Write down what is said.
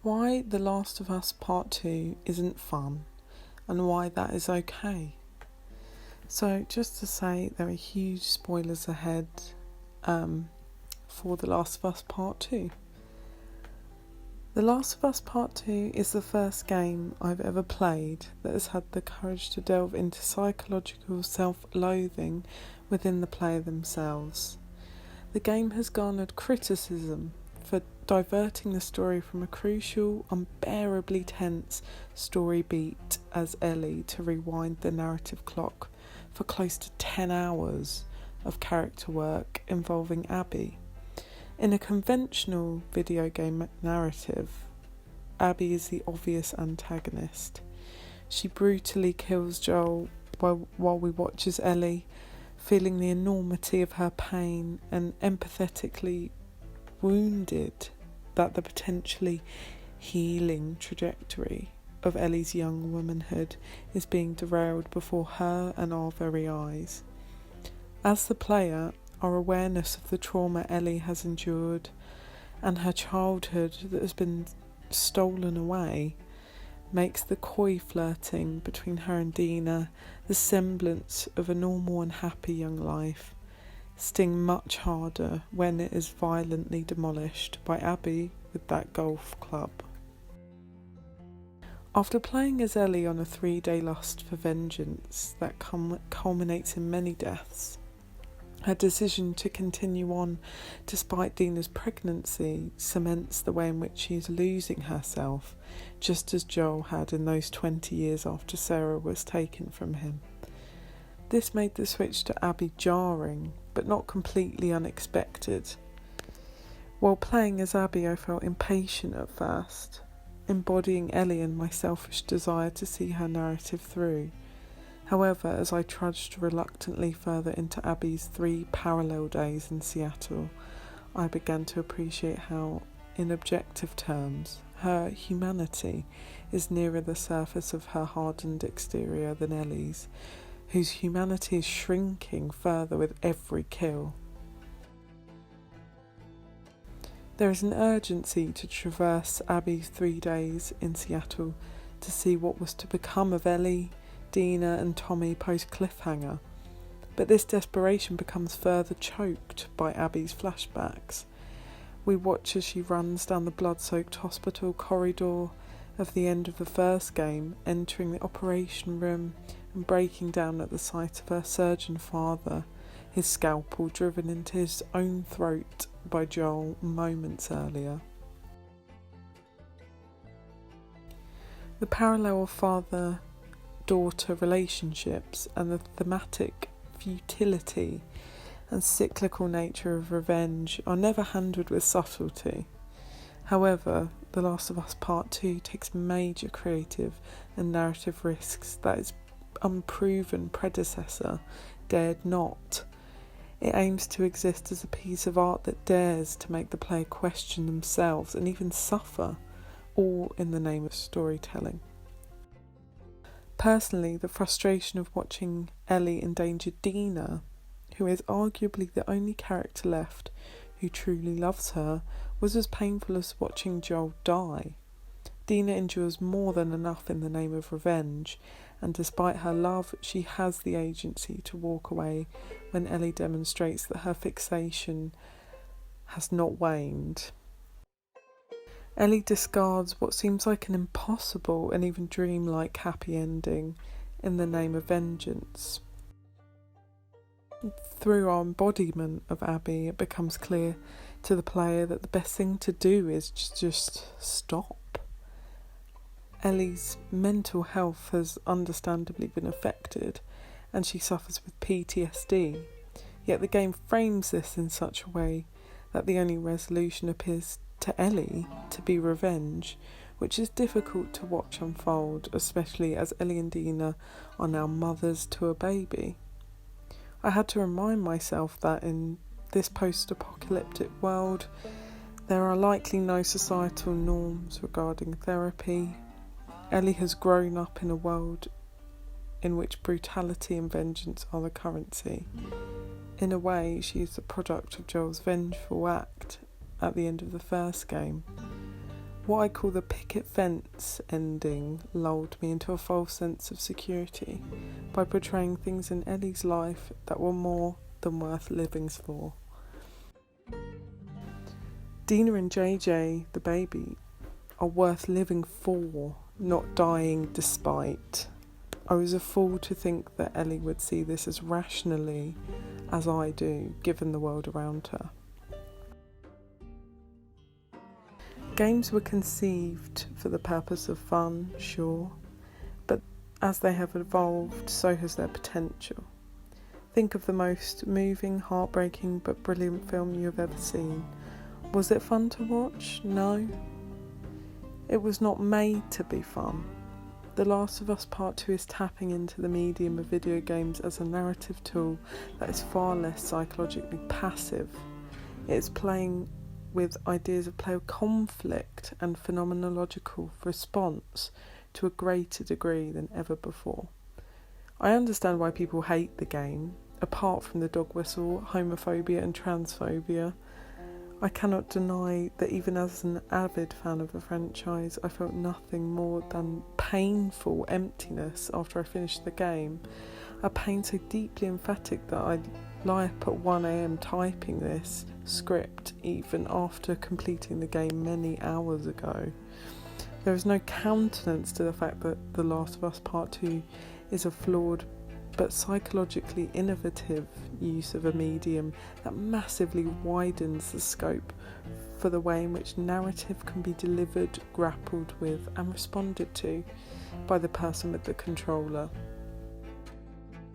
why The Last of Us Part 2 isn't fun and why that is okay. So just to say, there are huge spoilers ahead for The Last of Us Part 2. The Last of Us Part 2 is the first game I've ever played that has had the courage to delve into psychological self-loathing within the player themselves. The game has garnered criticism for diverting the story from a crucial, unbearably tense story beat as Ellie to rewind the narrative clock for close to 10 hours of character work involving Abby. In a conventional video game narrative, Abby is the obvious antagonist. She brutally kills Joel while we watch as Ellie, feeling the enormity of her pain and empathetically wounded that the potentially healing trajectory of Ellie's young womanhood is being derailed before her and our very eyes. As the player, our awareness of the trauma Ellie has endured and her childhood that has been stolen away makes the coy flirting between her and Dina, the semblance of a normal and happy young life, sting much harder when it is violently demolished by Abby with that golf club. After playing as Ellie on a 3-day lust for vengeance that culminates in many deaths, her decision to continue on despite Dina's pregnancy cements the way in which she is losing herself, just as Joel had in those 20 years after Sarah was taken from him. This made the switch to Abby jarring, but not completely unexpected. While playing as Abby, I felt impatient at first, embodying Ellie and my selfish desire to see her narrative through. However, as I trudged reluctantly further into Abby's 3 parallel days in Seattle, I began to appreciate how, in objective terms, her humanity is nearer the surface of her hardened exterior than Ellie's, whose humanity is shrinking further with every kill. There is an urgency to traverse Abby's 3 days in Seattle to see what was to become of Ellie, Dina and Tommy post-cliffhanger, but this desperation becomes further choked by Abby's flashbacks. We watch as she runs down the blood-soaked hospital corridor of the end of the first game, entering the operation room and breaking down at the sight of her surgeon father, his scalpel driven into his own throat by Joel moments earlier. The parallel of father-daughter relationships and the thematic futility and cyclical nature of revenge are never handled with subtlety. However, The Last of Us Part 2 takes major creative and narrative risks that its unproven predecessor dared not. It aims to exist as a piece of art that dares to make the player question themselves and even suffer, all in the name of storytelling. Personally, the frustration of watching Ellie endanger Dina, who is arguably the only character left who truly loves her, was as painful as watching Joel die. Dina endures more than enough in the name of revenge, and despite her love, she has the agency to walk away when Ellie demonstrates that her fixation has not waned. Ellie discards what seems like an impossible and even dreamlike happy ending in the name of vengeance. Through our embodiment of Abby, it becomes clear to the player that the best thing to do is just stop. Ellie's mental health has understandably been affected and she suffers with PTSD, yet the game frames this in such a way that the only resolution appears to Ellie to be revenge, which is difficult to watch unfold, especially as Ellie and Dina are now mothers to a baby. I had to remind myself that in this post-apocalyptic world, there are likely no societal norms regarding therapy. Ellie has grown up in a world in which brutality and vengeance are the currency. In a way, she is the product of Joel's vengeful act at the end of the first game. What I call the picket fence ending lulled me into a false sense of security by portraying things in Ellie's life that were more than worth living for. Dina and JJ, the baby, are worth living for, not dying despite. I was a fool to think that Ellie would see this as rationally as I do, given the world around her. Games were conceived for the purpose of fun, sure, but as they have evolved, so has their potential. Think of the most moving, heartbreaking but brilliant film you have ever seen. Was it fun to watch? No. It was not made to be fun. The Last of Us Part 2 is tapping into the medium of video games as a narrative tool that is far less psychologically passive. It is playing with ideas of player conflict and phenomenological response to a greater degree than ever before. I understand why people hate the game, apart from the dog whistle, homophobia and transphobia. I cannot deny that even as an avid fan of the franchise, I felt nothing more than painful emptiness after I finished the game. A pain so deeply emphatic that I'd lie up at 1 a.m. typing this script even after completing the game many hours ago. There is no countenance to the fact that The Last of Us Part 2 is a flawed but psychologically innovative use of a medium that massively widens the scope for the way in which narrative can be delivered, grappled with and responded to by the person with the controller.